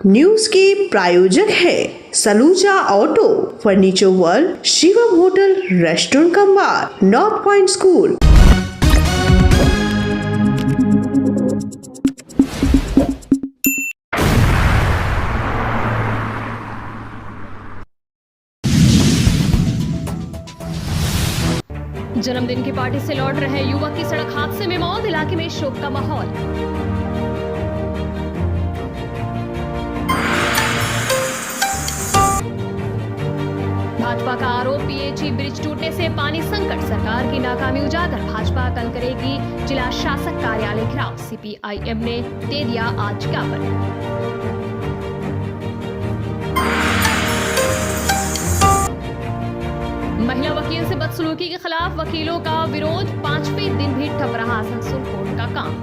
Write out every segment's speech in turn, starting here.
News के प्रायोजक है Saluja auto, furniture world, Shivam hotel, restaurant cum bar, north point school. जन्मदिन की पार्टी से लौट रहे युवक की सड़क हादसे में मौत, इलाके में शोक का माहौल। भाजपा का आरोप, पीएचई ब्रिज टूटने से पानी संकट, सरकार की नाकामी उजागर। भाजपा कल करेगी जिला शासक कार्यालय घेराव, सीपीआईएम ने दे दिया आज ज्ञापन। महिला वकील से बदसलूकी के खिलाफ वकीलों का विरोध, 5वें दिन भी ठप रहा आसनसोल कोर्ट का काम।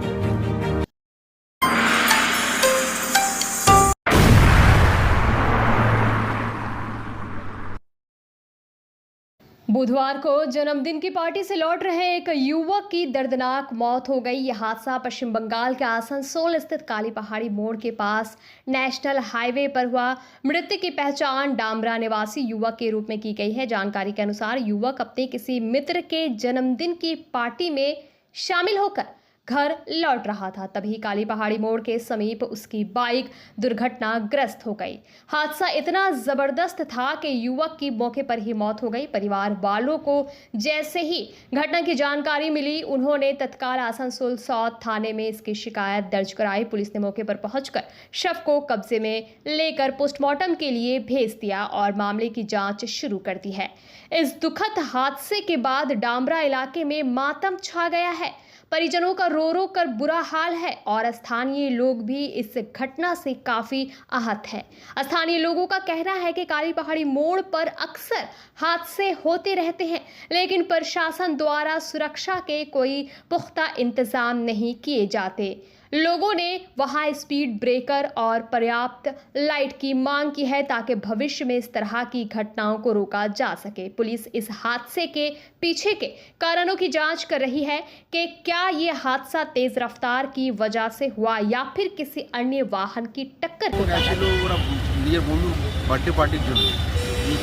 बुधवार को जन्मदिन की पार्टी से लौट रहे एक युवक की दर्दनाक मौत हो गई। यह हादसा पश्चिम बंगाल के आसनसोल स्थित काली पहाड़ी मोड़ के पास नेशनल हाईवे पर हुआ। मृतक की पहचान डामरा निवासी युवक के रूप में की गई है। जानकारी के अनुसार युवक अपने किसी मित्र के जन्मदिन की पार्टी में शामिल होकर घर लौट रहा था, तभी काली पहाड़ी मोड़ के समीप उसकी बाइक दुर्घटनाग्रस्त हो गई। हादसा इतना जबरदस्त था कि युवक की मौके पर ही मौत हो गई। परिवार वालों को जैसे ही घटना की जानकारी मिली, उन्होंने तत्काल आसनसोल साउथ थाने में इसकी शिकायत दर्ज कराई। पुलिस ने मौके पर पहुंचकर शव को कब्जे में लेकर पोस्टमार्टम के लिए भेज दिया और मामले की जांच शुरू कर दी है। इस दुखद हादसे के बाद डामरा इलाके में मातम छा गया है। परिजनों का रो रो कर बुरा हाल है और स्थानीय लोग भी इस घटना से काफी आहत है। स्थानीय लोगों का कहना है कि काली पहाड़ी मोड़ पर अक्सर हादसे होते रहते हैं, लेकिन प्रशासन द्वारा सुरक्षा के कोई पुख्ता इंतजाम नहीं किए जाते। लोगों ने वहां स्पीड ब्रेकर और पर्याप्त लाइट की मांग की है ताकि भविष्य में इस तरह की घटनाओं को रोका जा सके। पुलिस इस हादसे के पीछे के कारणों की जांच कर रही है कि क्या ये हादसा तेज रफ्तार की वजह से हुआ या फिर किसी अन्य वाहन की टक्कर के বার্থডে পার্টির জন্য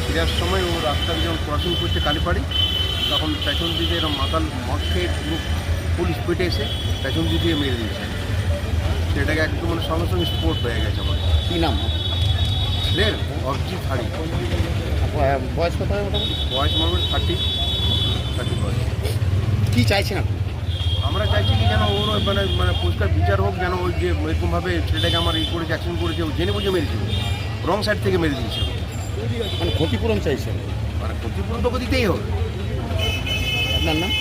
ফেরার সময় ও রাস্তায় যখন ক্রসিং করছে কালীপাড়ি, তখন পেছন দিকে এরকম মাতাল মদ খেয়ে পুলিশ পেটে এসে পেছন দিক দিয়ে মেরে দিয়েছে। সেটাকে একদম মানে সঙ্গে সঙ্গে স্পোর্ট হয়ে গেছে। আমার কী নাম ছেলের অরিজিৎ হাড়ি, বয়স কত হয় মোটামুটি? বয়স মোটামুটি 30 বয়স। কী চাইছেন আপনি? আমরা চাইছি কি যেন ওর মানে মানে পরিষ্কার বিচার হোক, যেন ওই যে এরকমভাবে ছেলেটাকে আমার এই করেছে, অ্যাক্সিডেন্ট করেছে, ও জেনে বুঝে মেরেছিল, রং সাইড থেকে মেরে দিয়েছে। মানে ক্ষতিপূরণ চাইছেন? মানে ক্ষতিপূরণ তো দিতেই হবে। আপনার নাম?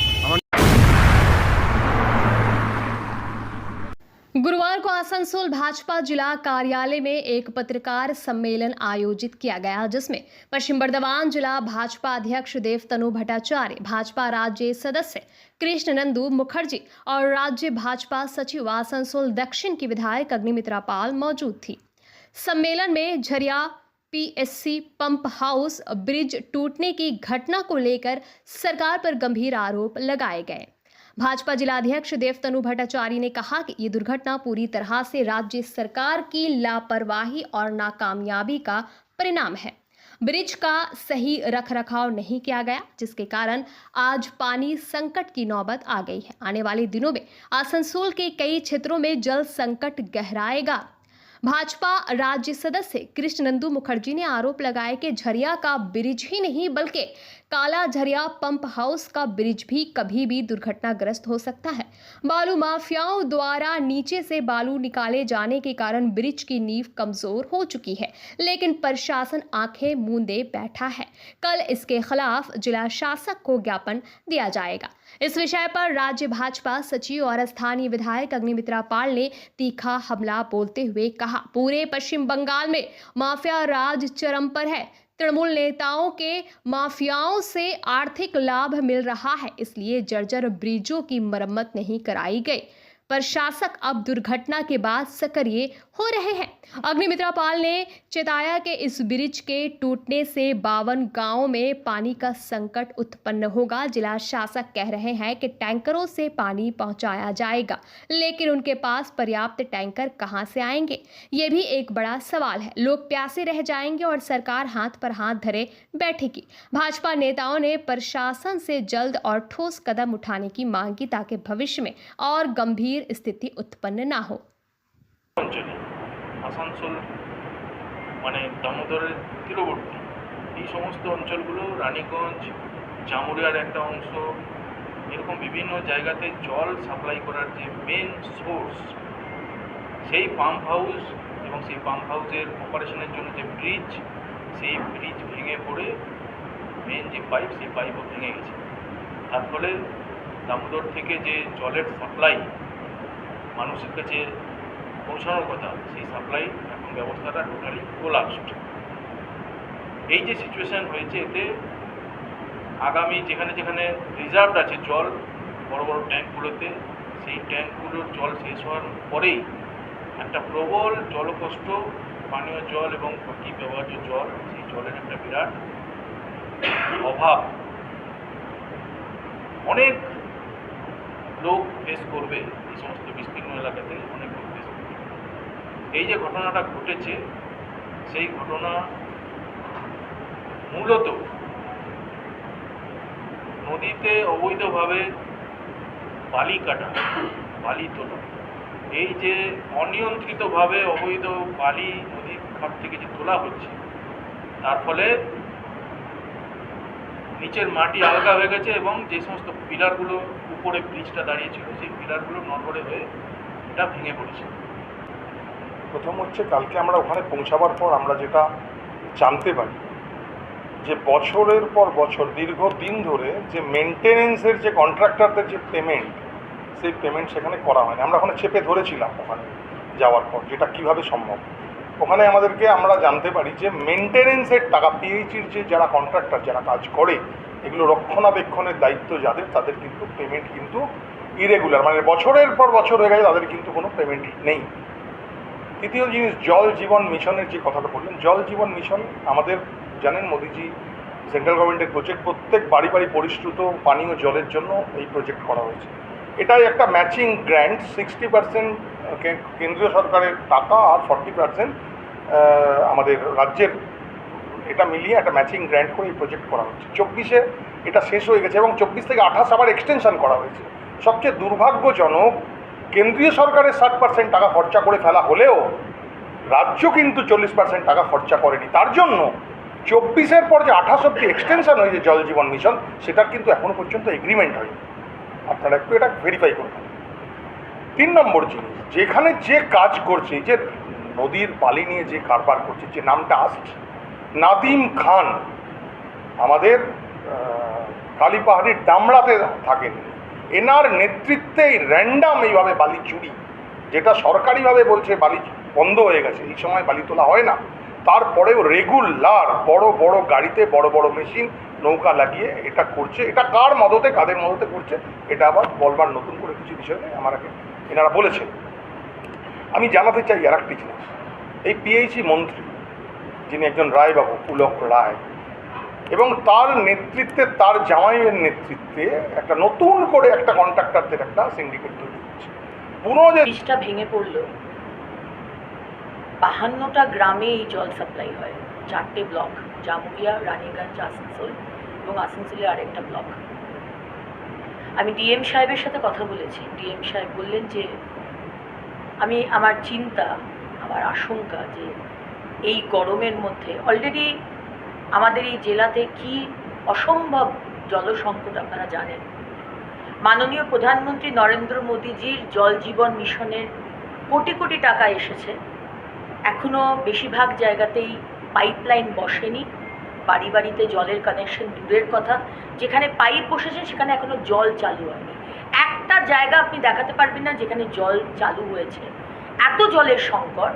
गुरुवार को आसनसोल भाजपा जिला कार्यालय में एक पत्रकार सम्मेलन आयोजित किया गया, जिसमें पश्चिम बर्धमान जिला भाजपा अध्यक्ष देवतनु भट्टाचार्य, भाजपा राज्य सदस्य कृष्णनंदू मुखर्जी और राज्य भाजपा सचिव आसनसोल दक्षिण की विधायक अग्निमित्रा पाल मौजूद थी। सम्मेलन में Jharia PSC pump house bridge टूटने की घटना को लेकर सरकार पर गंभीर आरोप लगाए गए। भाजपा जिलाध्यक्ष देवतनु भट्टाचार्य ने कहा कि ये दुर्घटना पूरी तरह से राज्य सरकार की लापरवाही और नाकामयाबी का परिणाम है। ब्रिज का सही रखरखाव नहीं किया गया, जिसके कारण आज पानी संकट की नौबत आ गई है। आने वाले दिनों में आसनसोल के कई क्षेत्रों में जल संकट गहराएगा। भाजपा राज्य सदस्य कृष्णनंदू मुखर्जी ने आरोप लगाया कि झरिया का ब्रिज ही नहीं बल्कि काला झरिया पंप हाउस का ब्रिज भी कभी भी दुर्घटनाग्रस्त हो सकता है। बालू माफियाओं द्वारा नीचे से बालू निकाले जाने के कारण ब्रिज की नींव कमजोर हो चुकी है, लेकिन प्रशासन आंखें मूंदे बैठा है। कल इसके खिलाफ जिला शासक को ज्ञापन दिया जाएगा। इस विषय पर राज्य भाजपा सचिव और स्थानीय विधायक अग्निमित्रा पाल ने तीखा हमला बोलते हुए कहा, पूरे पश्चिम बंगाल में माफिया राज चरम पर है। तृणमूल नेताओं के माफियाओं से आर्थिक लाभ मिल रहा है, इसलिए जर्जर ब्रिजों की मरम्मत नहीं कराई गई। प्रशासक अब दुर्घटना के बाद सक्रिय हो रहे हैं। अग्निमित्रा पाल ने चेताया कि इस ब्रिज के टूटने से 52 गांवों में पानी का संकट उत्पन्न होगा। जिला शासक कह रहे हैं कि टैंकरों से पानी पहुंचाया जाएगा, लेकिन उनके पास पर्याप्त टैंकर कहां से आएंगे, ये भी एक बड़ा सवाल है। लोग प्यासे रह जाएंगे और सरकार हाथ पर हाथ धरे बैठेगी। भाजपा नेताओं ने प्रशासन से जल्द और ठोस कदम उठाने की मांग की ताकि भविष्य में और गंभीर स्थिति उत्पन्न ना हो। অঞ্চলে আসানসোল মানে দামোদরের তীরবর্তী এই সমস্ত অঞ্চলগুলো, রানীগঞ্জ, জামুরিয়ার একটা অংশ, এরকম বিভিন্ন জায়গাতে জল সাপ্লাই করার যে মেন সোর্স, সেই পাম্প হাউস এবং সেই পাম্প হাউসের অপারেশনের জন্য যে ব্রিজ, সেই ব্রিজ ভেঙে পড়ে মেন যে পাইপ, সেই পাইপও ভেঙে গেছে। তার ফলে দামোদর থেকে যে জলের সাপ্লাই মানুষের কাছে পৌঁছানোর কথা, সেই সাপ্লাই এখন ব্যবস্থাটা টোটালি কোলাপসড। এই যে সিচুয়েশান হয়েছে, এতে আগামী যেখানে যেখানে রিজার্ভ আছে জল বড় বড় ট্যাঙ্কগুলোতে, সেই ট্যাঙ্কগুলোর জল শেষ হওয়ার পরেই একটা প্রবল জলকষ্ট, পানীয় জল এবং বাকি ব্যবহার্য জল, সেই জলের একটা বিরাট অভাব অনেক লোক ফেস করবে। এই সমস্ত বিস্তীর্ণ এলাকাতে অনেক লোক ফেস করবে। এই যে ঘটনাটা ঘটেছে, সেই ঘটনা মূলত নদীতে অবৈধভাবে বালি কাটা, বালি তোলা, এই যে অনিয়ন্ত্রিতভাবে অবৈধ বালি নদীর খাত থেকে যে তোলা হচ্ছে, তার ফলে নিচের মাটি আলগা হয়ে গেছে এবং যে সমস্ত পিলারগুলো উপরে ব্রিজটা দাঁড়িয়েছিল, সেই পিলারগুলো নড়বড়ে হয়ে এটা ভেঙে পড়েছে। প্রথম হচ্ছে, কালকে আমরা ওখানে পৌঁছাবার পর আমরা যেটা জানতে পারি যে বছরের পর বছর দীর্ঘদিন ধরে যে মেনটেনেন্সের যে কন্ট্রাক্টরদের যে পেমেন্ট, সেই পেমেন্ট সেখানে করা হয়নি। আমরা ওখানে চেপে ধরেছিলাম ওখানে যাওয়ার পর, যেটা কিভাবে সম্ভব। ওখানে আমরা জানতে পারি যে মেনটেনেন্সের টাকা, পিএইচির যে যারা কন্ট্রাক্টর, যারা কাজ করে এগুলো রক্ষণাবেক্ষণের দায়িত্ব যাদের, তাদের কিন্তু পেমেন্ট কিন্তু ইরেগুলার, মানে বছরের পর বছর হয়ে গেছে, তাদের কিন্তু কোনো পেমেন্ট নেই। তৃতীয় জিনিস, জল জীবন মিশনের যে কথাটা বললেন, জল জীবন মিশন আমাদের জানেন মোদিজি সেন্ট্রাল গভর্নমেন্টের প্রজেক্ট, প্রত্যেক বাড়ি বাড়ি পরিশ্রুত পানীয় জলের জন্য এই প্রজেক্ট করা হয়েছে। এটাই একটা ম্যাচিং গ্র্যান্ট, 60% কেন্দ্রীয় সরকারের টাকা আর 40% আমাদের রাজ্যের, এটা মিলিয়ে একটা ম্যাচিং গ্র্যান্ট করে এই প্রজেক্ট করা হচ্ছে। 24-এ এটা শেষ হয়ে গেছে এবং 24 থেকে 28 আবার এক্সটেনশন করা হয়েছে। সবচেয়ে দুর্ভাগ্যজনক, কেন্দ্রীয় সরকারের 60% টাকা খরচা করে ফেলা হলেও রাজ্য কিন্তু 40% টাকা খরচা করেনি। তার জন্য 24-এর পর যে 28 অব্দি এক্সটেনশন হয়েছে জল জীবন মিশন, সেটার কিন্তু এখনও পর্যন্ত এগ্রিমেন্ট হয়নি। আপনারা একটু এটা ভেরিফাই করবেন। 3 নম্বর জিনিস, যেখানে যে কাজ করছে, যে নদীর বালি নিয়ে যে কারবার করছে, যে নামটা আসছে, নাদিম খান আমাদের কালীপাহাড়ির ডামরাতে থাকেন, এনার নেতৃত্বেই র্যান্ডাম এইভাবে বালি চুরি, যেটা সরকারিভাবে বলছে বালি বন্ধ হয়ে গেছে, এই সময় বালি তোলা হয় না, তারপরেও রেগুলার বড় বড় গাড়িতে বড় বড় মেশিন নৌকা লাগিয়ে এটা করছে। এটা কার মদতে, কাদের মদতে করছে, এটা আবার বলবার নতুন করে কিছু বিষয় নেই, আমাকে এনারা বলেছেন। আমি জানাতে চাই আর একটি জিনিস, এই পিএইচি মন্ত্রী যিনি একজন রায়বাবু, পুলক রায়, এবং তার নেতৃত্বে, তার জামাইয়ের নেতৃত্বে একটা নতুন করে একটা কন্ট্রাক্টরদের একটা সিন্ডিকেট তৈরি হচ্ছে। পুরো যে ব্রিজটা ভেঙে পড়লো, 52টা গ্রামে এই জল সাপ্লাই হয়, 4টে ব্লক, জামুরিয়া, রানীগঞ্জ, আসানসোল এবং আসানসোলের আরেকটা ব্লক। আমি ডিএম সাহেবের সাথে কথা বলেছি। ডিএম সাহেব বললেন যে আমার চিন্তা, আমার আশঙ্কা যে এই গরমের মধ্যে অলরেডি আমাদের এই জেলাতে কি অসম্ভব জলসংকট আপনারা জানেন। মাননীয় প্রধানমন্ত্রী নরেন্দ্র মোদীজির জল জীবন মিশনের কোটি কোটি টাকা এসেছে, এখনও বেশিরভাগ জায়গাতেই পাইপলাইন বসেনি, বাড়ি বাড়িতে জলের কানেকশন দূরের কথা, যেখানে পাইপ বসেছে সেখানে এখনও জল চালু হয়নি। একটা জায়গা আপনি দেখাতে পারবেন না যেখানে জল চালু হয়েছে। এত জলের সংকট,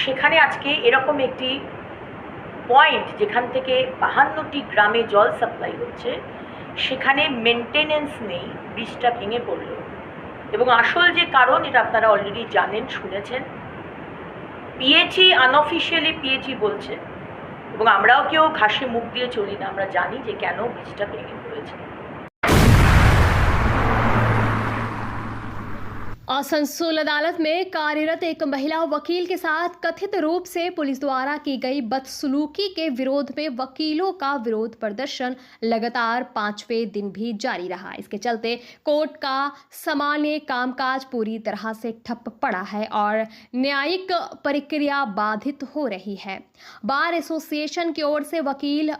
সেখানে আজকে এরকম একটি পয়েন্ট যেখান থেকে 52টি গ্রামে জল সাপ্লাই হচ্ছে, সেখানে মেনটেনেন্স নেই, ব্রিজটা ভেঙে পড়ল। এবং আসল যে কারণ এটা আপনারা অলরেডি জানেন, শুনেছেন। পিএচই আনঅফিশিয়ালি পিএচই বলছে, এবং আমরাও কেউ ঘাসে মুখ দিয়ে চলি না, আমরা জানি যে কেন ব্রিজটা ভেঙে পড়েছে। आसनसोल अदालत में कार्यरत एक महिला वकील के साथ कथित रूप से पुलिस द्वारा की गई बदसलूकी के विरोध में वकीलों का विरोध प्रदर्शन लगातार 5वें दिन भी जारी रहा। इसके चलते कोर्ट का सामान्य कामकाज पूरी तरह से ठप पड़ा है और न्यायिक प्रक्रिया बाधित हो रही है। बार एसोसिएशन की ओर से वकील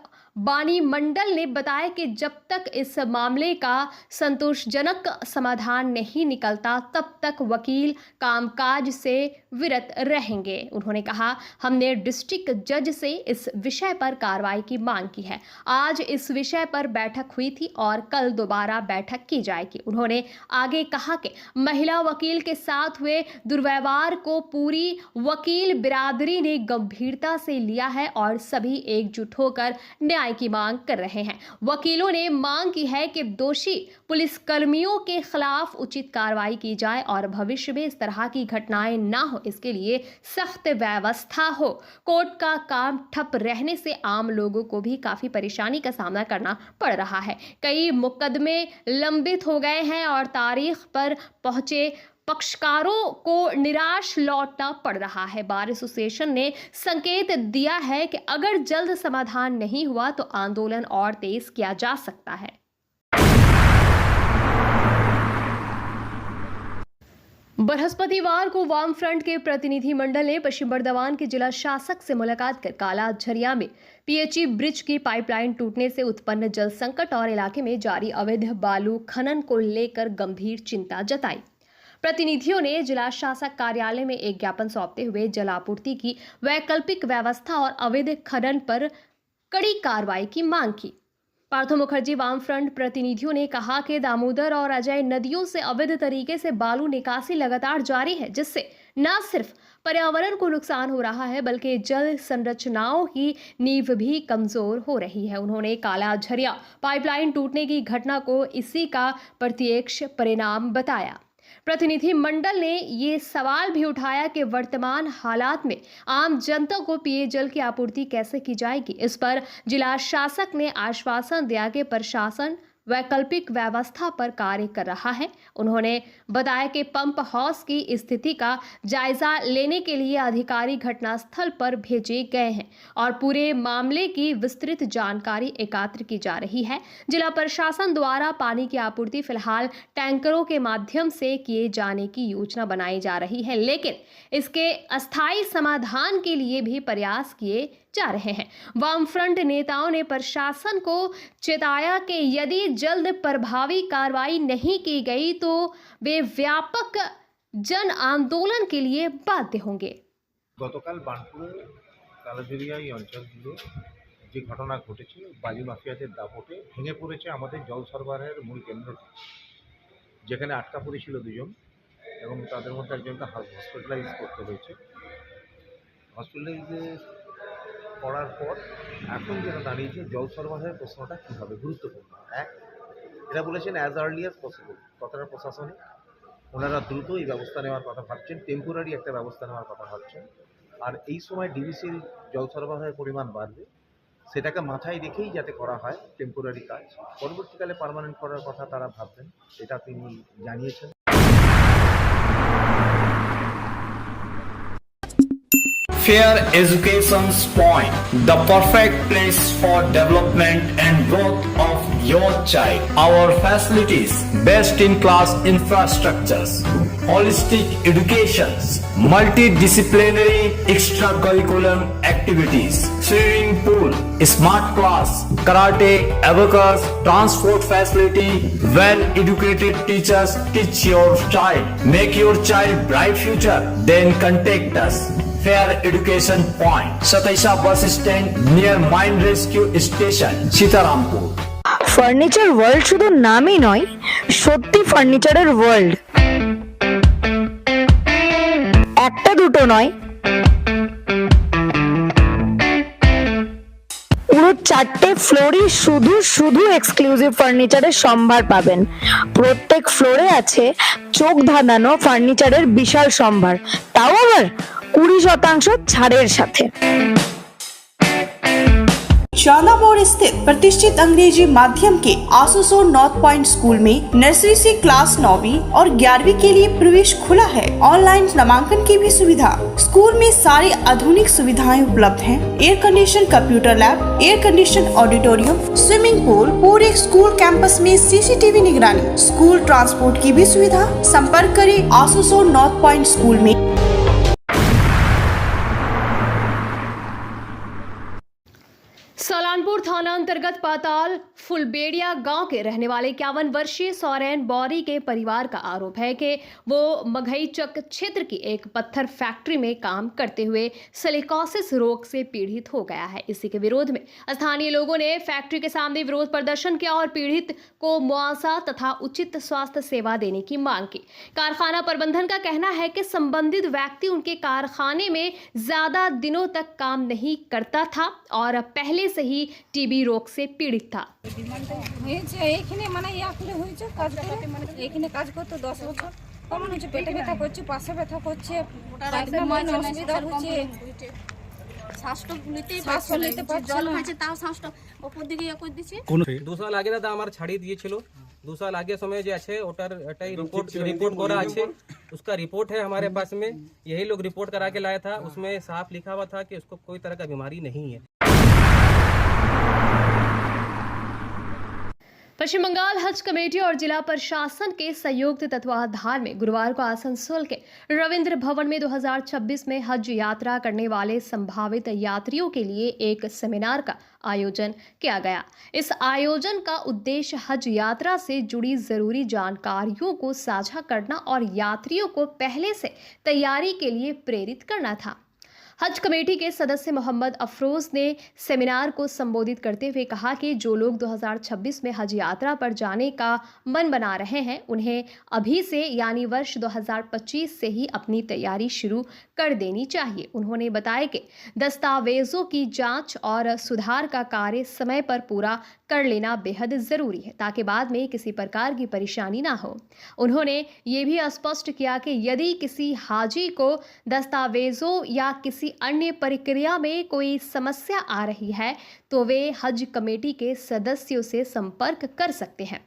बानी मंडल ने बताया कि जब तक इस मामले का संतोषजनक समाधान नहीं निकलता तब तक वकील कामकाज से विरत रहेंगे। उन्होंने कहा, हमने डिस्ट्रिक्ट जज से इस विषय पर कार्रवाई की मांग की है। आज इस विषय पर बैठक हुई थी और कल दोबारा बैठक की जाएगी। उन्होंने आगे कहा कि महिला वकील के साथ हुए दुर्व्यवहार को पूरी वकील बिरादरी ने गंभीरता से लिया है और सभी एकजुट होकर न्याय की मांग कर रहे हैं। वकीलों ने मांग की है कि दोषी पुलिसकर्मियों के खिलाफ उचित कार्रवाई की जाए और भविष्य में इस तरह की घटनाएं ना हो, इसके लिए सख्त व्यवस्था हो। कोर्ट का काम ठप रहने से आम लोगों को भी काफी परेशानी का सामना करना पड़ रहा है। कई मुकदमे लंबित हो गए हैं और तारीख पर पहुंचे पक्षकारों को निराश लौटना पड़ रहा है। बार एसोसिएशन ने संकेत दिया है कि अगर जल्द समाधान नहीं हुआ तो आंदोलन और तेज किया जा सकता है। बृहस्पतिवार को वाम फ्रंट के प्रतिनिधि मंडल ने पश्चिम बर्दवान के जिला शासक से मुलाकात कर काला झरिया में पीएचई ब्रिज की पाइपलाइन टूटने से उत्पन्न जल संकट और इलाके में जारी अवैध बालू खनन को लेकर गंभीर चिंता जताई। प्रतिनिधियों ने जिला शासक कार्यालय में एक ज्ञापन सौंपते हुए जल आपूर्ति की वैकल्पिक व्यवस्था और अवैध खनन पर कड़ी कार्रवाई की मांग की। पार्थो मुखर्जी वाम फ्रंट प्रतिनिधियों ने कहा कि दामोदर और अजय नदियों से अवैध तरीके से बालू निकासी लगातार जारी है, जिससे न सिर्फ पर्यावरण को नुकसान हो रहा है बल्कि जल संरचनाओं की नींव भी कमजोर हो रही है। उन्होंने काला झरिया पाइपलाइन टूटने की घटना को इसी का प्रत्यक्ष परिणाम बताया। प्रतिनिधि मंडल ने ये सवाल भी उठाया कि वर्तमान हालात में आम जनता को पेयजल की आपूर्ति कैसे की जाएगी। इस पर जिला शासक ने आश्वासन दिया कि प्रशासन वैकल्पिक व्यवस्था पर कार्य कर रहा है। उन्होंने बताया कि पंप हाउस की स्थिति का जायजा लेने के लिए अधिकारी घटनास्थल पर भेजे गए हैं और पूरे मामले की विस्तृत जानकारी एकत्र की जा रही है। जिला प्रशासन द्वारा पानी की आपूर्ति फिलहाल टैंकरों के माध्यम से किए जाने की योजना बनाई जा रही है, लेकिन इसके अस्थायी समाधान के लिए भी प्रयास किए जा रहे हैं। वामफ्रंट नेताओं ने प्रशासन को चेताया कि यदि जल्द प्रभावी कार्रवाई नहीं की गई तो वे व्यापक जन आंदोलन के लिए बाध्य होंगे। গতকাল বানপুরে কালাঝুরিয়া এই অঞ্চলগুলো যে ঘটনা ঘটেছে, বালি মাফিয়াদের দাপটে ভেঙে পড়েছে আমাদের জল সরবরাহের মূল কেন্দ্রটি, যেখানে আটকা পড়েছিল দুজন এবং তাদের মধ্যে একজনকে হসপিটালাইজ করতে হয়েছে। হসপিটালাইজে করার পর এখন যেটা দাঁড়িয়েছে জল সরবরাহের প্রশ্নটা কী হবে গুরুত্বপূর্ণ। এক, এরা বলেছেন অ্যাজ আর্লি অ্যাজ পসিবল, কথাটা প্রশাসনে ওনারা দ্রুত এই ব্যবস্থা নেওয়ার কথা ভাবছেন, টেম্পোরারি একটা ব্যবস্থা নেওয়ার কথা ভাবছেন। আর এই সময় ডিভিসির জল সরবরাহের পরিমাণ বাড়বে, সেটাকে মাথায় রেখেই যাতে করা হয় টেম্পোরারি কাজ, পরবর্তীকালে পার্মানেন্ট করার কথা তারা ভাববেন, এটা তিনি জানিয়েছেন। Fair Education's Point, the perfect place for development and growth of your child. Our facilities, best-in-class infrastructures, holistic educations, multidisciplinary extracurricular activities, swimming pool, smart class, karate, abacus, transport facility, well-educated teachers teach your child. Make your child bright future. Then contact us. Fair Education Point, Sataisha Bus Stand near Mine Rescue Station, Sitarampur. Furniture world শুধু নামই নয়, সত্যি ফার্নিচারের world. একটা দুটো নয়, পুরো চারটে ফ্লোরই শুধু শুধু এক্সক্লুসিভ ফার্নিচারের সম্ভার পাবেন। প্রত্যেক ফ্লোরে আছে চোখ ধাঁধানো ফার্নিচারের বিশাল সম্ভার, তাও আবার 20% ছাড়ের সাথে। शाला मोड़ स्थित प्रतिष्ठित अंग्रेजी माध्यम के आसुसोल नॉर्थ पॉइंट स्कूल में नर्सरी से क्लास 9वीं और 11वीं के लिए प्रवेश खुला है। ऑनलाइन नामांकन की भी सुविधा। स्कूल में सारी आधुनिक सुविधाएं उपलब्ध हैं। Air condition computer lab, air condition auditorium, swimming pool, पूरे स्कूल कैंपस में सीसीटीवी निगरानी, स्कूल ट्रांसपोर्ट की भी सुविधा। संपर्क करें आसुसोल नॉर्थ पॉइंट स्कूल में। सलानपुर थाना अंतर्गत पाताल फुलबेड़िया गांव के रहने वाले 51 वर्षीय सोरेन बौरी के परिवार का आरोप है कि वो मघईचक क्षेत्र की एक पत्थर फैक्ट्री में काम करते हुए सिलिकोसिस रोग से पीड़ित हो गया है। इसी के विरोध में स्थानीय लोगों ने फैक्ट्री के सामने विरोध प्रदर्शन किया और पीड़ित को मुआवजा तथा उचित स्वास्थ्य सेवा देने की मांग की। कारखाना प्रबंधन का कहना है कि संबंधित व्यक्ति उनके कारखाने में ज्यादा दिनों तक काम नहीं करता था और पहले से ही टीबी रोग से पीड़ित था। এইখানে মানে ইয়া করে হয়েছে কাজ করে এইখানে কাজ করতে 10 বছর কমন হচ্ছে, পেটে ব্যথা করছে, পাশে ব্যথা করছে, অসুবিধা হচ্ছে, শ্বাসটা নিতে জল হয়েছে, তাও শ্বাসটা উপর দিকে ইয়ে করে দিচ্ছে। 2 साल आगे दादा আমার ছাড়িয়ে দিয়েছিল। 2 साल आगे समय जो আছে ওটার এটাই रिपोर्ट করা আছে, उसका रिपोर्ट है हमारे पास में। यही लोग रिपोर्ट करा के लाया था, उसमें साफ लिखा हुआ था कि उसको कोई तरह का बीमारी नहीं है। पश्चिम बंगाल हज कमेटी और जिला प्रशासन के संयुक्त तत्वाधान में गुरुवार को आसनसोल के रविंद्र भवन में 2026 में हज यात्रा करने वाले संभावित यात्रियों के लिए एक सेमिनार का आयोजन किया गया। इस आयोजन का उद्देश्य हज यात्रा से जुड़ी जरूरी जानकारियों को साझा करना और यात्रियों को पहले से तैयारी के लिए प्रेरित करना था। हज कमेटी के सदस्य मोहम्मद अफरोज ने सेमिनार को संबोधित करते हुए कहा कि जो लोग 2026 में हज यात्रा पर जाने का मन बना रहे हैं उन्हें अभी से यानी वर्ष 2025 से ही अपनी तैयारी शुरू कर देनी चाहिए। उन्होंने बताया कि दस्तावेजों की जांच और सुधार का कार्य समय पर पूरा कर लेना बेहद ज़रूरी है ताकि बाद में किसी प्रकार की परेशानी ना हो। उन्होंने ये भी स्पष्ट किया कि यदि किसी हाजी को दस्तावेजों या किसी अन्य प्रक्रिया में कोई समस्या आ रही है तो वे हज कमेटी के सदस्यों से संपर्क कर सकते हैं।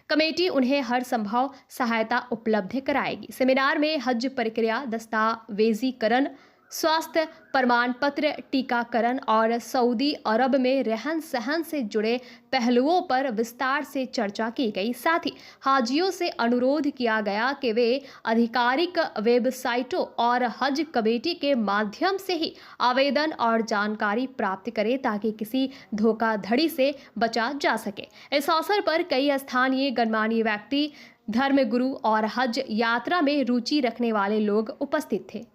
कमेटी उन्हें हर संभव सहायता उपलब्ध कराएगी। सेमिनार में हज प्रक्रिया, दस्तावेजीकरण, स्वास्थ्य प्रमाण पत्र, टीकाकरण और सऊदी अरब में रहन सहन से जुड़े पहलुओं पर विस्तार से चर्चा की गई। साथ ही हाजियों से अनुरोध किया गया कि वे आधिकारिक वेबसाइटों और हज कमेटी के माध्यम से ही आवेदन और जानकारी प्राप्त करें ताकि किसी धोखाधड़ी से बचा जा सके। इस अवसर पर कई स्थानीय गणमान्य व्यक्ति, धर्मगुरु और हज यात्रा में रुचि रखने वाले लोग उपस्थित थे।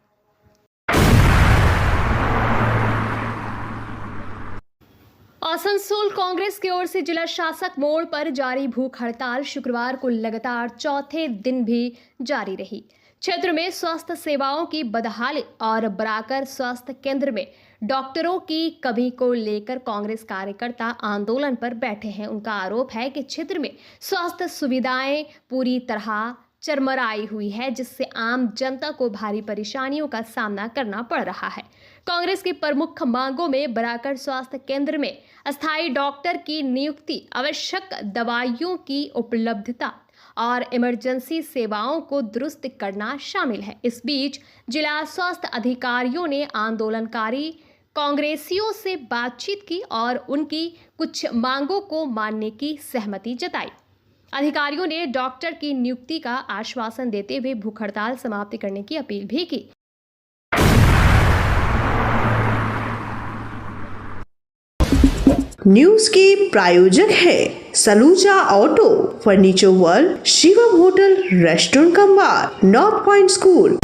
आसनसोल कांग्रेस की ओर से जिला शासक मोड़ पर जारी भूख हड़ताल शुक्रवार को लगातार चौथे दिन भी जारी रही। क्षेत्र में स्वास्थ्य सेवाओं की बदहाली और बराकर स्वास्थ्य केंद्र में डॉक्टरों की कमी को लेकर कांग्रेस कार्यकर्ता आंदोलन पर बैठे हैं। उनका आरोप है कि क्षेत्र में स्वास्थ्य सुविधाएं पूरी तरह चरमराई हुई है जिससे आम जनता को भारी परेशानियों का सामना करना पड़ रहा है। कांग्रेस की प्रमुख मांगों में बराकर स्वास्थ्य केंद्र में अस्थायी डॉक्टर की नियुक्ति, आवश्यक दवाइयों की उपलब्धता और इमरजेंसी सेवाओं को दुरुस्त करना शामिल है। इस बीच जिला स्वास्थ्य अधिकारियों ने आंदोलनकारी कांग्रेसियों से बातचीत की और उनकी कुछ मांगों को मानने की सहमति जताई। अधिकारियों ने डॉक्टर की नियुक्ति का आश्वासन देते हुए भूख हड़ताल समाप्त करने की अपील भी की। न्यूज के प्रायोजक है Saluja auto, furniture world, Shivam hotel, restaurant cum bar, north point school.